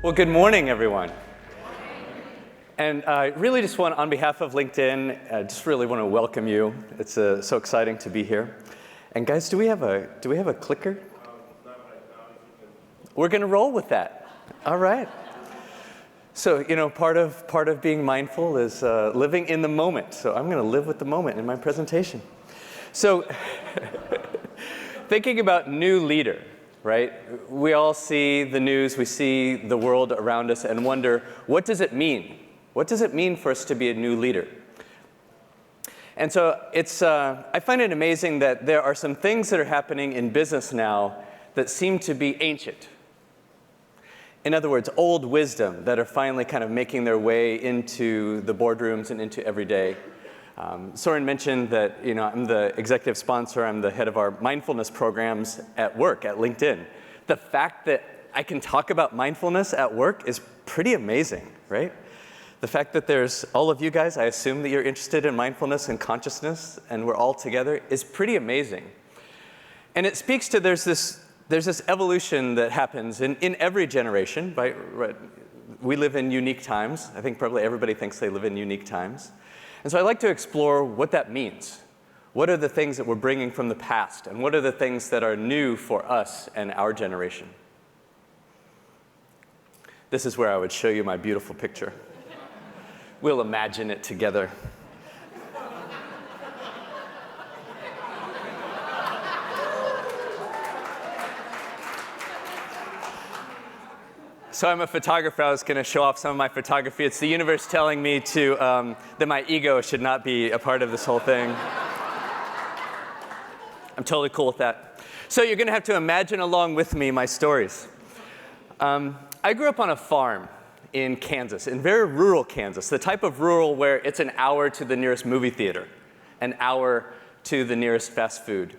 Well, good morning, everyone. And I really just want, on behalf of LinkedIn, just really want to welcome you. It's so exciting to be here. And guys, do we have a clicker? We're going to roll with that. All right. So, part of being mindful is living in the moment. So I'm going to live with the moment in my presentation. So, thinking about new leader. Right? We all see the news, we see the world around us and wonder, what does it mean? What does it mean for us to be a new leader? And so I find it amazing that there are some things that are happening in business now that seem to be ancient. In other words, old wisdom that are finally kind of making their way into the boardrooms and into everyday. Soren mentioned that I'm the executive sponsor, I'm the head of our mindfulness programs at work at LinkedIn. The fact that I can talk about mindfulness at work is pretty amazing, right? The fact that there's all of you guys, I assume that you're interested in mindfulness and consciousness, and we're all together, is pretty amazing. And it speaks to there's this evolution that happens in every generation. Right? We live in unique times. I think probably everybody thinks they live in unique times. And so I like to explore what that means. What are the things that we're bringing from the past? And what are the things that are new for us and our generation? This is where I would show you my beautiful picture. We'll imagine it together. So I'm a photographer. I was going to show off some of my photography. It's the universe telling me that my ego should not be a part of this whole thing. I'm totally cool with that. So you're going to have to imagine along with me my stories. I grew up on a farm in Kansas, in very rural Kansas, the type of rural where it's an hour to the nearest movie theater, an hour to the nearest fast food.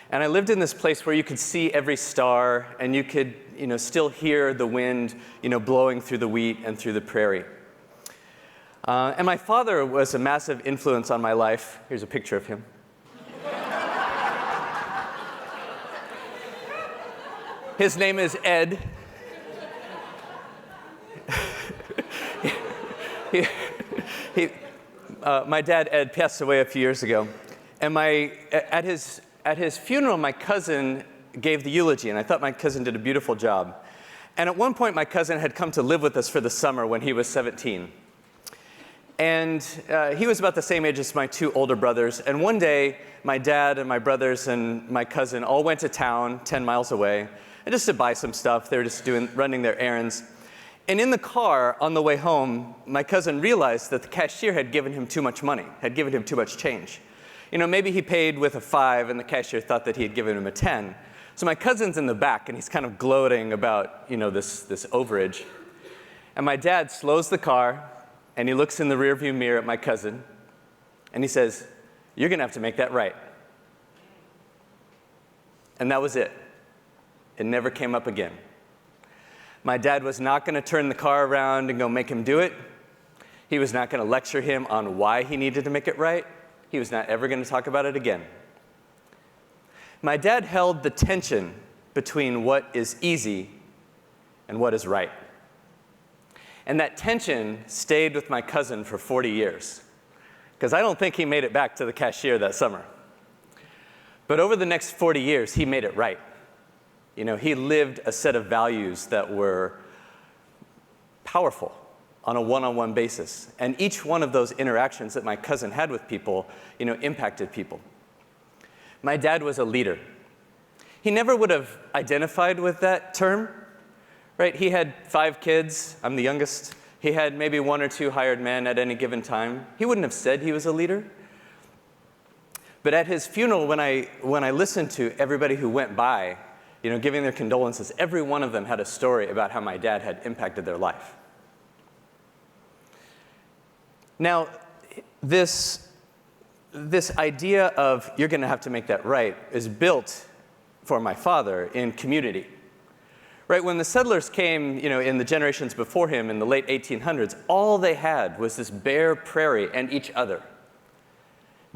And I lived in this place where you could see every star, and you could still hear the wind blowing through the wheat and through the prairie. And my father was a massive influence on my life. Here's a picture of him. His name is Ed. My dad, Ed, passed away a few years ago. And at his funeral, my cousin gave the eulogy, and I thought my cousin did a beautiful job. And at one point, my cousin had come to live with us for the summer when he was 17. And he was about the same age as my two older brothers. And one day, my dad and my brothers and my cousin all went to town 10 miles away, and just to buy some stuff. They were just running their errands. And in the car, on the way home, my cousin realized that the cashier had given him too much money, had given him too much change. Maybe he paid with a 5, and the cashier thought that he had given him a 10. So my cousin's in the back, and he's kind of gloating about, this overage. And my dad slows the car, and he looks in the rearview mirror at my cousin, and he says, "You're going to have to make that right." And that was it. It never came up again. My dad was not going to turn the car around and go make him do it. He was not going to lecture him on why he needed to make it right. He was not ever going to talk about it again. My dad held the tension between what is easy and what is right. And that tension stayed with my cousin for 40 years, because I don't think he made it back to the cashier that summer. But over the next 40 years, he made it right. He lived a set of values that were powerful on a one-on-one basis. And each one of those interactions that my cousin had with people, impacted people. My dad was a leader. He never would have identified with that term, right? He had 5 kids. I'm the youngest. He had maybe 1 or 2 hired men at any given time. He wouldn't have said he was a leader. But at his funeral, when I listened to everybody who went by, giving their condolences, every one of them had a story about how my dad had impacted their life. Now, this idea of you're going to have to make that right is built for my father in community. Right, when the settlers came, in the generations before him in the late 1800s, all they had was this bare prairie and each other.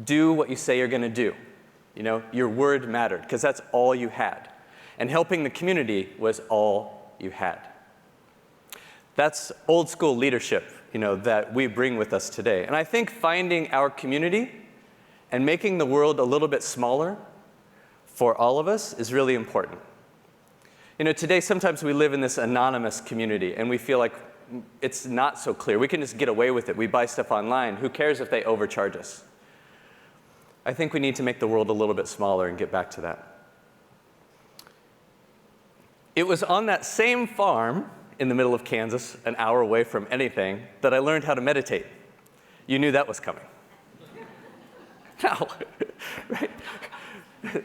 Do what you say you're going to do. Your word mattered, because that's all you had. And helping the community was all you had. That's old school leadership, that we bring with us today. And I think finding our community and making the world a little bit smaller for all of us is really important. Today sometimes we live in this anonymous community and we feel like it's not so clear. We can just get away with it. We buy stuff online. Who cares if they overcharge us? I think we need to make the world a little bit smaller and get back to that. It was on that same farm in the middle of Kansas, an hour away from anything, that I learned how to meditate. You knew that was coming. No, right?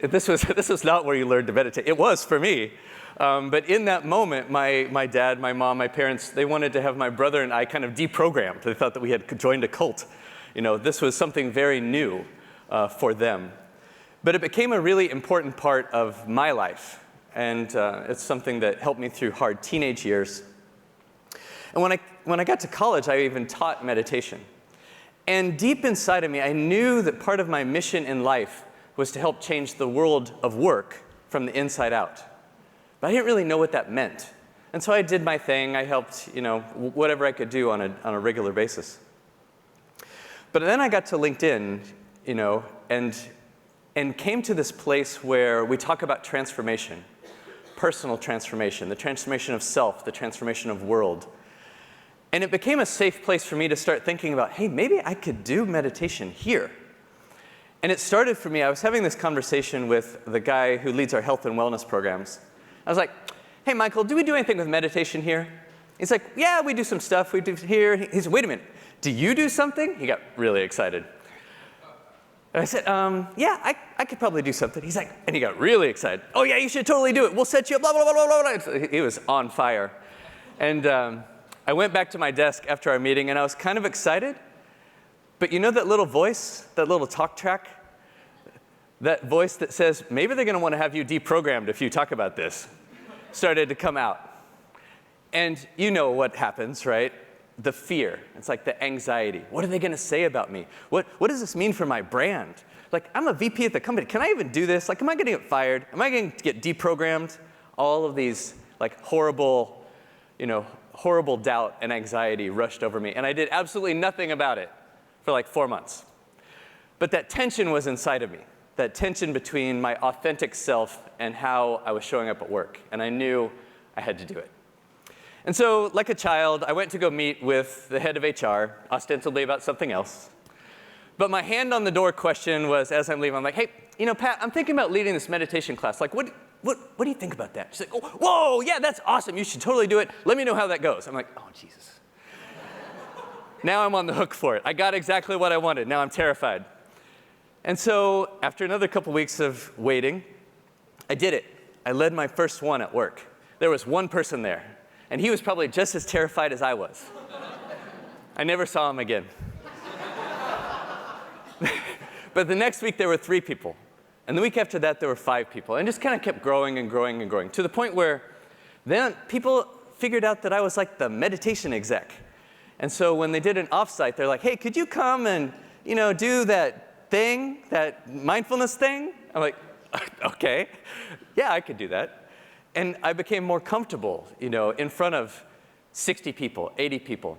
This was not where you learned to meditate. It was for me. But in that moment, my dad, my mom, my parents, they wanted to have my brother and I kind of deprogrammed. They thought that we had joined a cult. This was something very new for them. But it became a really important part of my life. And it's something that helped me through hard teenage years. And when I got to college, I even taught meditation. And deep inside of me, I knew that part of my mission in life was to help change the world of work from the inside out. But I didn't really know what that meant. And so I did my thing. I helped, whatever I could do on a regular basis. But then I got to LinkedIn, and came to this place where we talk about transformation. Personal transformation, the transformation of self, the transformation of world. And it became a safe place for me to start thinking about, hey, maybe I could do meditation here. And it started for me, I was having this conversation with the guy who leads our health and wellness programs. I was like, hey, Michael, do we do anything with meditation here? He's like, yeah, we do some stuff, we do here. He said, wait a minute, do you do something? He got really excited. And I said, yeah, I could probably do something. He's like, and he got really excited. Oh yeah, you should totally do it. We'll set you up, blah, blah, blah, blah, blah. He was on fire. And I went back to my desk after our meeting and I was kind of excited. But that little voice, that little talk track, that voice that says, maybe they're gonna wanna have you deprogrammed if you talk about this, started to come out. And you know what happens, right? The fear. It's like the anxiety. What are they going to say about me? What does this mean for my brand? Like, I'm a VP at the company. Can I even do this? Like, am I going to get fired? Am I going to get deprogrammed? All of these, like, horrible doubt and anxiety rushed over me. And I did absolutely nothing about it for like 4 months. But that tension was inside of me. That tension between my authentic self and how I was showing up at work. And I knew I had to do it. And so, like a child, I went to go meet with the head of HR, ostensibly about something else. But my hand on the door question was, as I'm leaving, I'm like, hey, Pat, I'm thinking about leading this meditation class. Like, what do you think about that? She's like, oh, whoa, yeah, that's awesome. You should totally do it. Let me know how that goes. I'm like, oh, Jesus. Now I'm on the hook for it. I got exactly what I wanted. Now I'm terrified. And so, after another couple weeks of waiting, I did it. I led my first one at work. There was one person there. And he was probably just as terrified as I was. I never saw him again. But the next week, there were 3 people. And the week after that, there were 5 people. And it just kind of kept growing and growing and growing, to the point where then people figured out that I was like the meditation exec. And so when they did an offsite, they're like, hey, could you come and do that thing, that mindfulness thing? I'm like, okay, yeah, I could do that. And I became more comfortable, in front of 60 people, 80 people,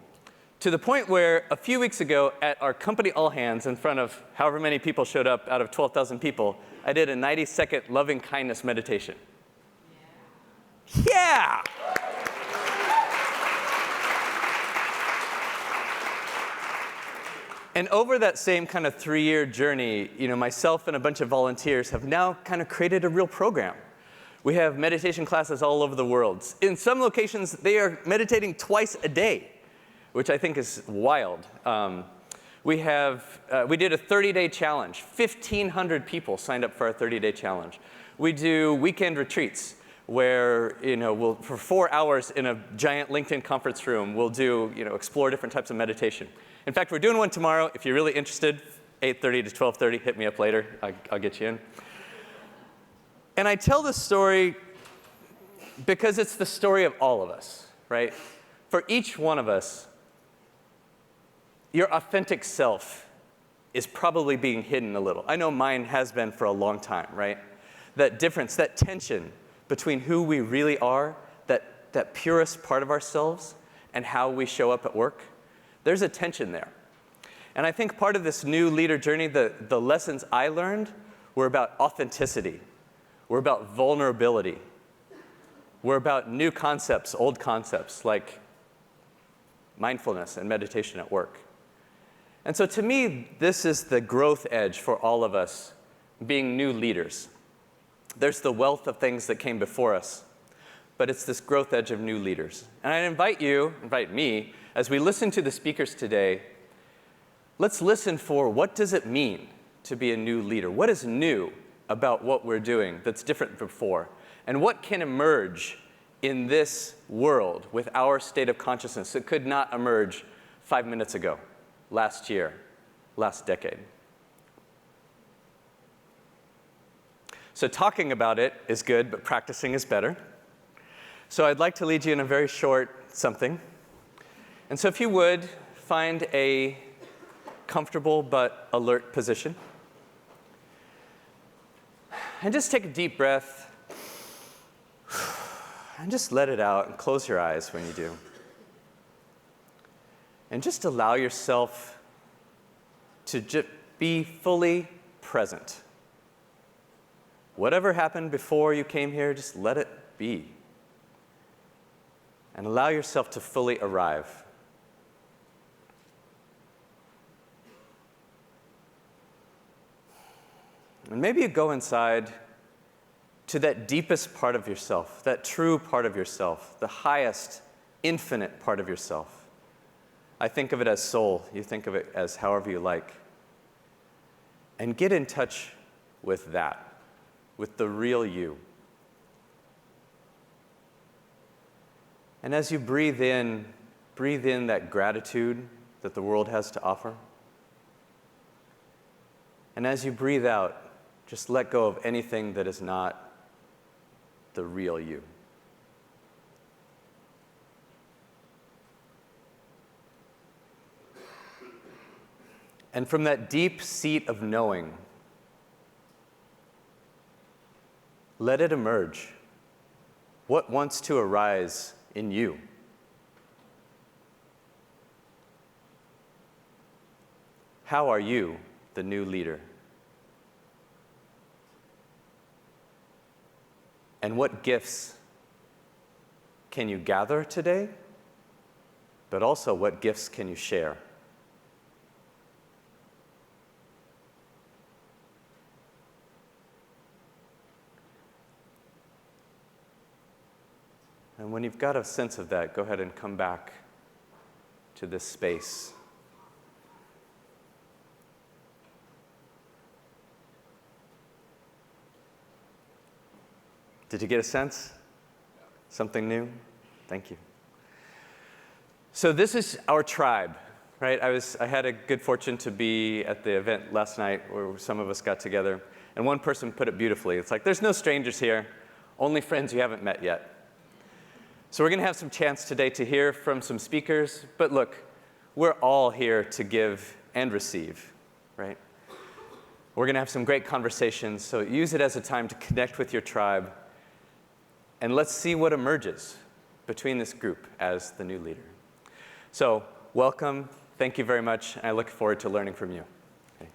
to the point where a few weeks ago at our company all hands, in front of however many people showed up out of 12,000 people, I did a 90-second loving kindness meditation. Yeah! And over that same kind of 3-year journey, myself and a bunch of volunteers have now kind of created a real program. We have meditation classes all over the world. In some locations, they are meditating twice a day, which I think is wild. We did a 30-day challenge. 1,500 people signed up for our 30-day challenge. We do weekend retreats where, for 4 hours in a giant LinkedIn conference room, we'll do, explore different types of meditation. In fact, we're doing one tomorrow. If you're really interested, 8:30 to 12:30, hit me up later. I'll get you in. And I tell this story because it's the story of all of us, right? For each one of us, your authentic self is probably being hidden a little. I know mine has been for a long time, right? That difference, that tension between who we really are, that purest part of ourselves, and how we show up at work, there's a tension there. And I think part of this new leader journey, the lessons I learned were about authenticity. We're about vulnerability. We're about new concepts, old concepts, like mindfulness and meditation at work. And so to me, this is the growth edge for all of us being new leaders. There's the wealth of things that came before us, but it's this growth edge of new leaders. And I invite me, as we listen to the speakers today, let's listen for what does it mean to be a new leader? What is new about what we're doing that's different from before? And what can emerge in this world with our state of consciousness that could not emerge 5 minutes ago, last year, last decade? So talking about it is good, but practicing is better. So I'd like to lead you in a very short something. And so if you would, find a comfortable but alert position. And just take a deep breath. And just let it out and close your eyes when you do. And just allow yourself to just be fully present. Whatever happened before you came here, just let it be. And allow yourself to fully arrive. And maybe you go inside to that deepest part of yourself, that true part of yourself, the highest, infinite part of yourself. I think of it as soul. You think of it as however you like. And get in touch with that, with the real you. And as you breathe in that gratitude that the world has to offer. And as you breathe out, just let go of anything that is not the real you. And from that deep seat of knowing, let it emerge. What wants to arise in you? How are you the new leader? And what gifts can you gather today? But also, what gifts can you share? And when you've got a sense of that, go ahead and come back to this space. Did you get a sense? Something new? Thank you. So this is our tribe, right? I had a good fortune to be at the event last night where some of us got together, and one person put it beautifully. It's like, there's no strangers here, only friends you haven't met yet. So we're going to have some chance today to hear from some speakers, but look, we're all here to give and receive, right? We're going to have some great conversations, so use it as a time to connect with your tribe. And let's see what emerges between this group as the new leader. So welcome. Thank you very much. And I look forward to learning from you. Okay.